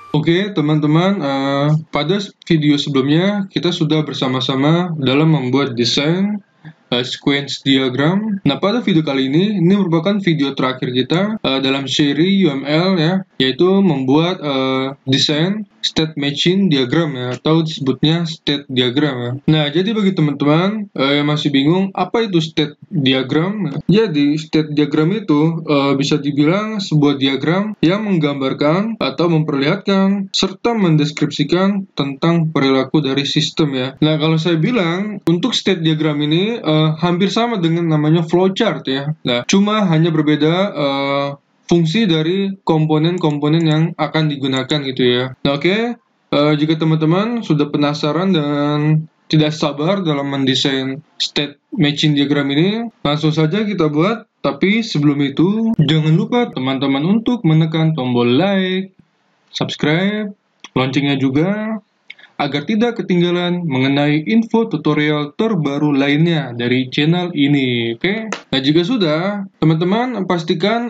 Oke, teman-teman, pada video sebelumnya kita sudah bersama-sama dalam membuat desain sequence diagram. Nah, pada video kali ini merupakan video terakhir kita dalam seri UML ya, yaitu membuat desain state matching diagram ya, atau disebutnya state diagram ya. Nah, jadi bagi teman-teman yang masih bingung apa itu state diagram, jadi state diagram itu bisa dibilang sebuah diagram yang menggambarkan atau memperlihatkan serta mendeskripsikan tentang perilaku dari sistem ya. Nah, kalau saya bilang untuk state diagram ini hampir sama dengan namanya flowchart ya. Nah, cuma hanya berbeda fungsi dari komponen-komponen yang akan digunakan gitu ya. Nah, oke. Jika teman-teman sudah penasaran dan tidak sabar dalam mendesain state matching diagram ini, langsung saja kita buat. Tapi sebelum itu, jangan lupa teman-teman untuk menekan tombol like, subscribe, loncengnya juga, agar tidak ketinggalan mengenai info tutorial terbaru lainnya dari channel ini. Oke? Nah, jika sudah, teman-teman pastikan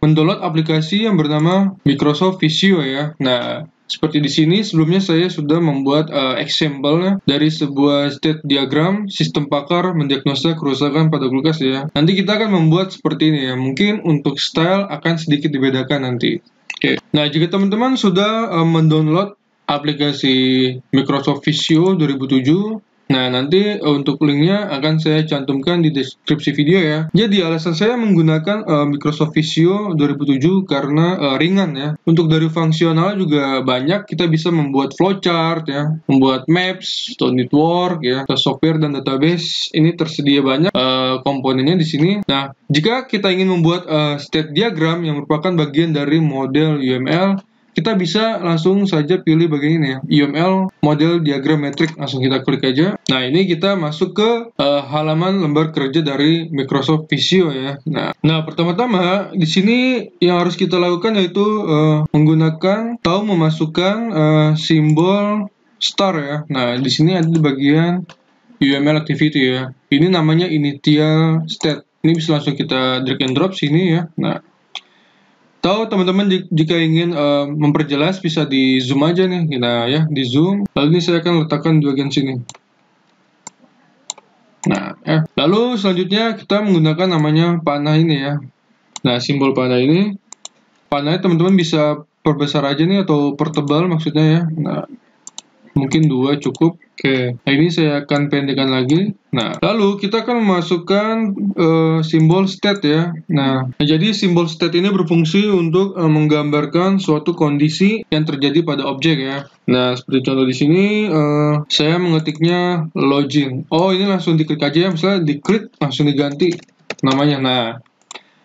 mendownload aplikasi yang bernama Microsoft Visio ya. Nah, seperti di sini sebelumnya saya sudah membuat example dari sebuah state diagram sistem pakar mendiagnosa kerusakan pada kulkas ya. Nanti kita akan membuat seperti ini ya. Mungkin untuk style akan sedikit dibedakan nanti. Oke. Nah, jika teman-teman sudah mendownload aplikasi Microsoft Visio 2007. Nah, nanti untuk linknya akan saya cantumkan di deskripsi video ya. Jadi alasan saya menggunakan Microsoft Visio 2007 karena ringan ya. Untuk dari fungsional juga banyak, kita bisa membuat flowchart ya, membuat maps, atau network ya, atau software dan database. Ini tersedia banyak komponennya di sini. Nah, jika kita ingin membuat state diagram yang merupakan bagian dari model UML, kita bisa langsung saja pilih bagian ini ya, UML model diagram metrik, langsung kita klik aja. Nah, ini kita masuk ke halaman lembar kerja dari Microsoft Visio ya. Nah, pertama-tama di sini yang harus kita lakukan yaitu menggunakan atau memasukkan simbol star ya. Nah, di sini ada di bagian UML activity ya. Ini namanya initial state. Ini bisa langsung kita drag and drop sini ya. Nah, atau teman-teman jika ingin memperjelas bisa di zoom aja nih, nah ya di zoom. Lalu ini saya akan letakkan di bagian sini. Nah, lalu selanjutnya kita menggunakan namanya panah ini ya. Nah, simbol panah ini, panahnya teman-teman bisa perbesar aja nih atau pertebal maksudnya ya. Nah, mungkin 2 cukup. Oke, nah ini saya akan pendekkan lagi. Nah, lalu kita akan memasukkan simbol state ya. Nah, jadi simbol state ini berfungsi untuk menggambarkan suatu kondisi yang terjadi pada objek ya. Nah, seperti contoh di sini, saya mengetiknya login. Oh, ini langsung diklik aja ya. Misalnya diklik langsung diganti namanya. Nah,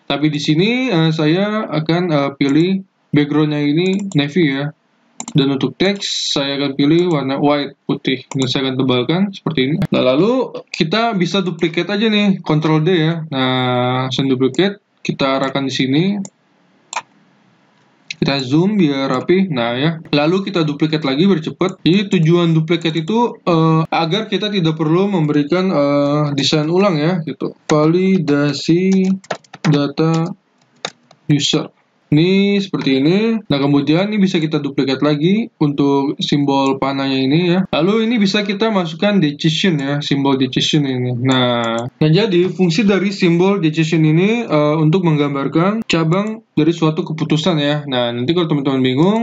tapi di sini saya akan pilih backgroundnya ini navy ya. Dan untuk teks saya akan pilih warna white putih dan saya akan tebalkan seperti ini. Nah, lalu kita bisa duplicate aja nih, Ctrl D ya. Nah, langsung duplicate, kita arahkan di sini. Kita zoom biar rapi. Nah ya. Lalu kita duplicate lagi biar cepat. Jadi tujuan duplicate itu agar kita tidak perlu memberikan desain ulang ya, gitu. Validasi data user. Ini seperti ini. Nah, kemudian ini bisa kita duplikat lagi untuk simbol panahnya ini ya. Lalu ini bisa kita masukkan decision ya, simbol decision ini. Nah, jadi fungsi dari simbol decision ini untuk menggambarkan cabang dari suatu keputusan ya. Nah, nanti kalau teman-teman bingung,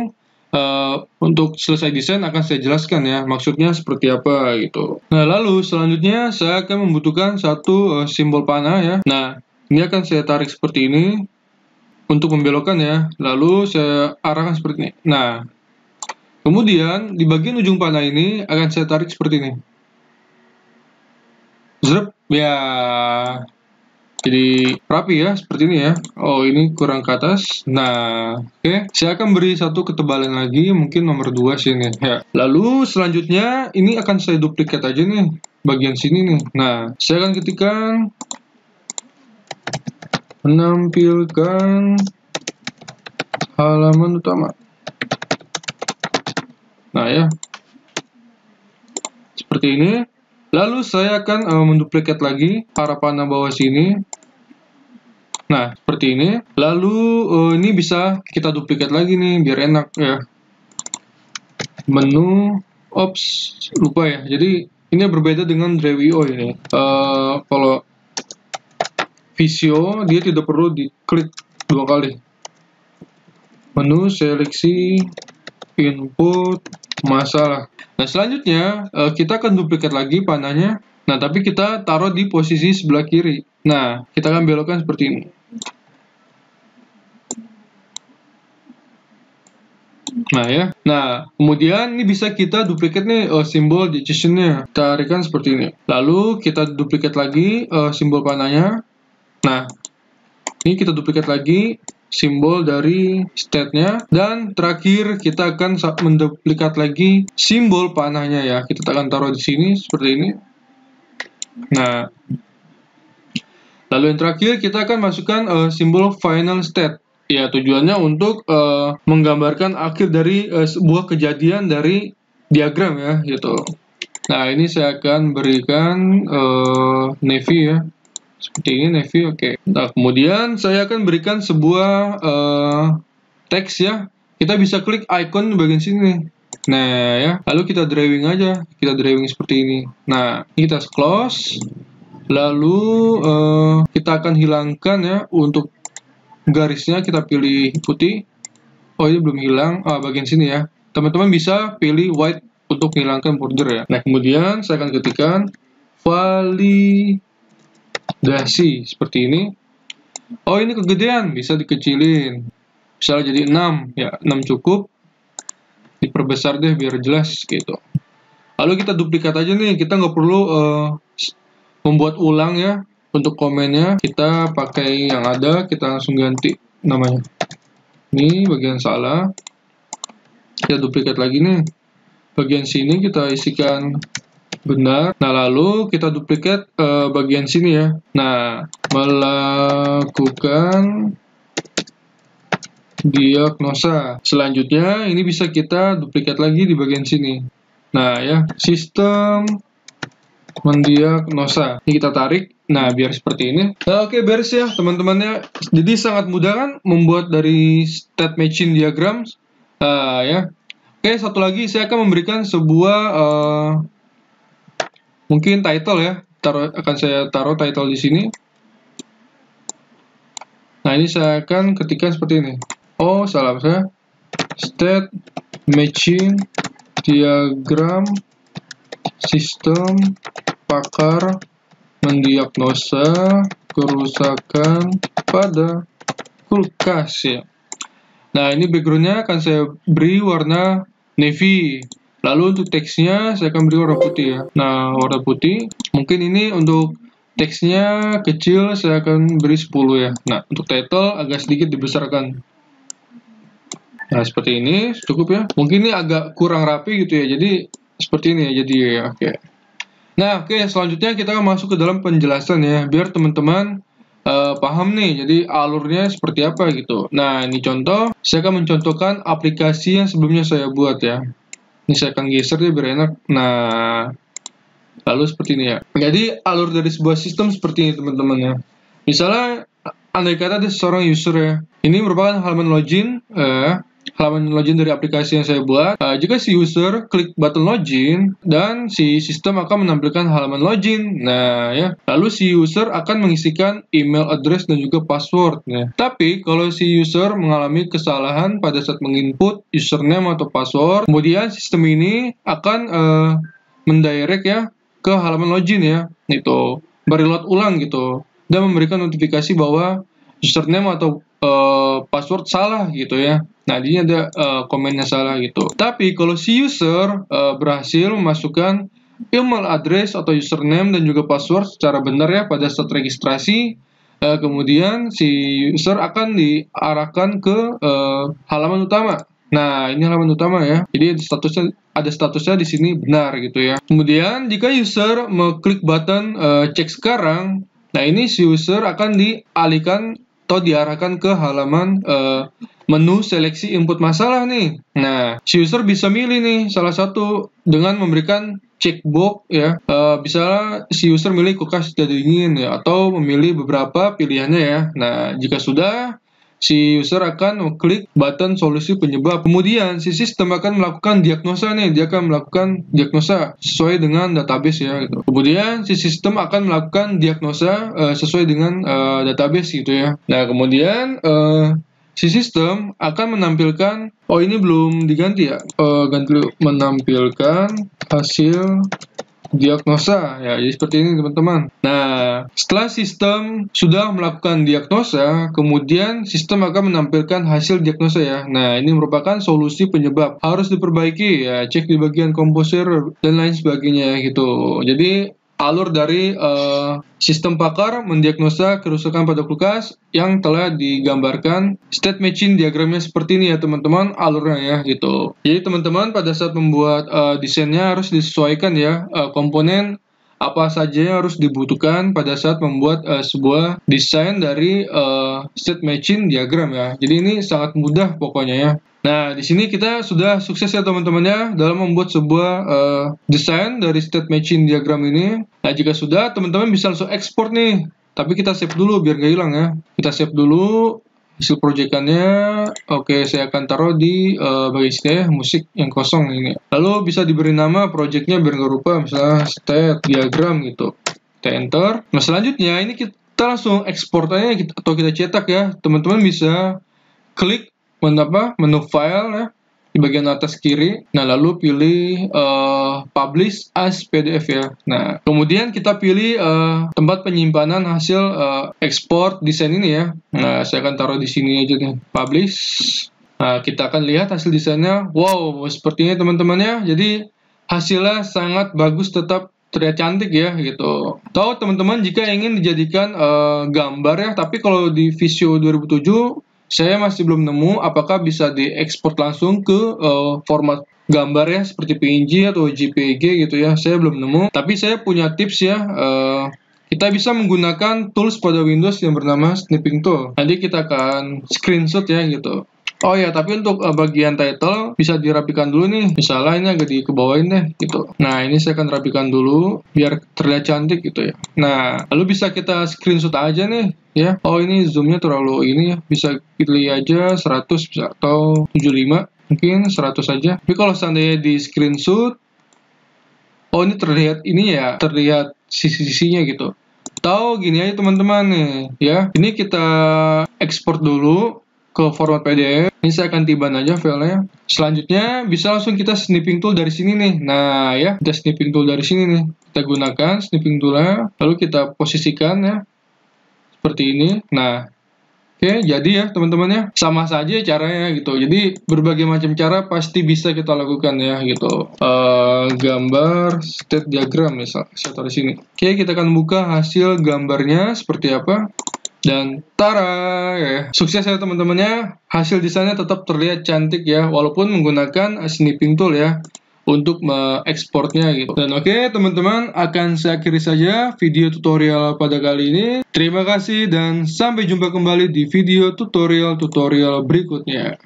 untuk selesai desain akan saya jelaskan ya, maksudnya seperti apa gitu. Nah, lalu selanjutnya saya akan membutuhkan satu simbol panah ya. Nah, ini akan saya tarik seperti ini untuk membelokkan ya, lalu saya arahkan seperti ini. Nah, kemudian di bagian ujung panah ini akan saya tarik seperti ini. Zrep, ya, jadi rapi ya, seperti ini ya. Oh, ini kurang ke atas. Nah, oke. Saya akan beri satu ketebalan lagi, mungkin nomor 2 sini ya. Lalu selanjutnya ini akan saya duplikat aja nih, bagian sini nih. Nah, saya akan ketikkan menampilkan halaman utama. Nah ya, seperti ini. Lalu saya akan menduplikat lagi arah panah bawah sini. Nah, seperti ini. Lalu ini bisa kita duplikat lagi nih biar enak ya. menu, ops, lupa ya. Jadi ini berbeda dengan Driveo ini. Kalau Visio dia tidak perlu diklik 2 kali. Menu, seleksi, input, masalah. Nah selanjutnya kita akan duplikat lagi panahnya. Nah tapi kita taruh di posisi sebelah kiri. Nah kita akan belokkan seperti ini. Nah ya, nah kemudian ini bisa kita duplikat nih simbol decision-nya, tarikan seperti ini. Lalu kita duplikat lagi simbol panahnya. Nah, ini kita duplikat lagi simbol dari state-nya, dan terakhir kita akan menduplikat lagi simbol panahnya ya. Kita akan taruh di sini seperti ini. Nah, lalu yang terakhir kita akan masukkan simbol final state. Ya, tujuannya untuk menggambarkan akhir dari sebuah kejadian dari diagram ya, gitu. Nah, ini saya akan berikan navy ya. Seperti ini, navy, oke. Nah, kemudian saya akan berikan sebuah teks ya. Kita bisa klik icon di bagian sini. Nah, ya. Lalu kita drawing aja. Kita drawing seperti ini. Nah, kita close. Lalu kita akan hilangkan ya untuk garisnya, kita pilih putih. Oh, ini belum hilang. Bagian sini ya. Teman-teman bisa pilih white untuk menghilangkan border ya. Nah, kemudian saya akan ketikkan validasi seperti ini. Oh, ini kegedean, bisa dikecilin. Misalnya jadi 6 ya, 6 cukup. Diperbesar deh biar jelas gitu. Lalu kita duplikat aja nih, kita nggak perlu membuat ulang ya. Untuk komennya kita pakai yang ada, kita langsung ganti namanya. Ini bagian salah. Kita duplikat lagi nih. Bagian sini kita isikan benar. Nah, lalu kita duplikat bagian sini ya. Nah, melakukan diagnosa. Selanjutnya ini bisa kita duplikat lagi di bagian sini. Nah, ya, sistem mendiagnosa. Ini kita tarik. Nah, biar seperti ini. Nah, oke, beres ya teman-temannya. Jadi sangat mudah kan membuat dari state machine diagram. Ya. Oke, satu lagi saya akan memberikan sebuah mungkin title ya. Akan saya taruh title di sini. Nah, ini saya akan ketikkan seperti ini. Oh, salah saya. State machine diagram sistem pakar mendiagnosa kerusakan pada kulkas ya. Nah, ini backgroundnya akan saya beri warna navy. Lalu untuk teksnya saya akan beri warna putih ya. Nah, warna putih. Mungkin ini untuk teksnya kecil, saya akan beri 10 ya. Nah, untuk title agak sedikit dibesarkan. Nah, seperti ini cukup ya. Mungkin ini agak kurang rapi gitu ya. Jadi seperti ini ya. Jadi ya, oke. Nah, oke, selanjutnya kita akan masuk ke dalam penjelasan ya, biar teman-teman paham nih, jadi alurnya seperti apa gitu. Nah, ini contoh, saya akan mencontohkan aplikasi yang sebelumnya saya buat ya. Ini saya akan geser dia biar enak. Nah, lalu seperti ini ya. Jadi, alur dari sebuah sistem seperti ini teman-teman ya. Misalnya, andai kata ada seorang user ya. Ini merupakan halaman login, halaman login dari aplikasi yang saya buat. Jika si user klik button login, dan si sistem akan menampilkan halaman login. Nah, ya. Lalu si user akan mengisikan email address dan juga password. Ya. Tapi kalau si user mengalami kesalahan pada saat menginput username atau password, kemudian sistem ini akan mendirect ya ke halaman login ya. Itu mereload ulang gitu, dan memberikan notifikasi bahwa username atau password salah gitu ya. Nah, ini ada komennya salah gitu. Tapi kalau si user berhasil memasukkan email address atau username dan juga password secara benar ya pada saat registrasi, kemudian si user akan diarahkan ke halaman utama. Nah, ini halaman utama ya. Jadi ada statusnya di sini benar gitu ya. Kemudian jika user mengklik button cek sekarang, nah ini si user akan dialihkan atau diarahkan ke halaman menu seleksi input masalah nih. Nah, si user bisa milih nih salah satu dengan memberikan checkbox ya. Bisa si user milih kulkas tidak dingin ya, atau memilih beberapa pilihannya ya. Nah, jika sudah, si user akan mengklik button solusi penyebab. Kemudian si sistem akan melakukan diagnosa nih, dia akan melakukan diagnosa sesuai dengan database ya gitu. Kemudian si sistem akan melakukan diagnosa sesuai dengan database gitu ya. Nah, kemudian si sistem akan menampilkan, oh ini belum diganti ya, ganti dulu, menampilkan hasil diagnosa ya, jadi seperti ini teman-teman. Nah, setelah sistem sudah melakukan diagnosa, kemudian sistem akan menampilkan hasil diagnosa ya. Nah, ini merupakan solusi penyebab, harus diperbaiki ya, cek di bagian komposer dan lain sebagainya gitu. Jadi alur dari sistem pakar mendiagnosa kerusakan pada kulkas yang telah digambarkan state matching diagramnya seperti ini ya teman-teman, alurnya ya gitu. Jadi teman-teman pada saat membuat desainnya harus disesuaikan ya, komponen apa saja yang harus dibutuhkan pada saat membuat sebuah desain dari state matching diagram ya. Jadi ini sangat mudah pokoknya ya. Nah, di sini kita sudah sukses ya teman-teman ya dalam membuat sebuah desain dari state matching diagram ini. Nah, jika sudah, teman-teman bisa langsung ekspor nih. Tapi kita save dulu biar nggak hilang ya. Kita save dulu hasil proyekannya. Oke, saya akan taruh di bagian sini ya, musik yang kosong ini. Lalu bisa diberi nama projectnya biar nggak lupa, misalnya state diagram gitu. Kita enter. Nah, selanjutnya ini kita langsung ekspor aja atau kita cetak ya. Teman-teman bisa klik menu file ya di bagian atas kiri. Nah, lalu pilih publish as PDF ya. Nah, kemudian kita pilih tempat penyimpanan hasil ekspor desain ini ya. Nah, saya akan taruh di sini aja nih, publish. Nah, kita akan lihat hasil desainnya. Wow, sepertinya teman-teman ya. Jadi hasilnya sangat bagus, tetap terlihat cantik ya gitu. Tahu teman-teman jika ingin dijadikan gambar ya, tapi kalau di Visio 2007 saya masih belum nemu apakah bisa diekspor langsung ke format gambar ya seperti PNG atau JPG gitu ya. Saya belum nemu, tapi saya punya tips ya. Kita bisa menggunakan tools pada Windows yang bernama Snipping Tool. Nanti kita akan screenshot ya gitu. Oh ya, tapi untuk bagian title bisa dirapikan dulu nih. Misalnya ini agak dikebawain deh gitu. Nah, ini saya akan rapikan dulu biar terlihat cantik gitu ya. Nah, lalu bisa kita screenshot aja nih ya. Oh, ini zoomnya terlalu ini ya. Bisa pilih aja 100 bisa, atau 75. Mungkin 100 aja. Tapi kalau seandainya di screenshot, oh ini terlihat ini ya, terlihat sisi-sisinya gitu. Atau gini aja teman-teman nih ya. Ini kita ekspor dulu ke format PDF. Ini saya akan tiban aja filenya. Selanjutnya bisa langsung kita snipping tool dari sini nih. Nah ya, kita snipping tool dari sini nih. Kita gunakan snipping toolnya, lalu kita posisikan ya seperti ini. Nah, oke, jadi ya teman-teman ya, sama saja caranya gitu. Jadi berbagai macam cara pasti bisa kita lakukan ya gitu. Gambar state diagram misal, saya taruh di sini. Oke, kita akan buka hasil gambarnya seperti apa. Dan tara ya, sukses ya teman-temannya. Hasil desainnya tetap terlihat cantik ya, walaupun menggunakan snipping tool ya untuk mengekspornya gitu. Dan oke teman-teman, akan saya akhiri saja video tutorial pada kali ini. Terima kasih dan sampai jumpa kembali di video tutorial berikutnya.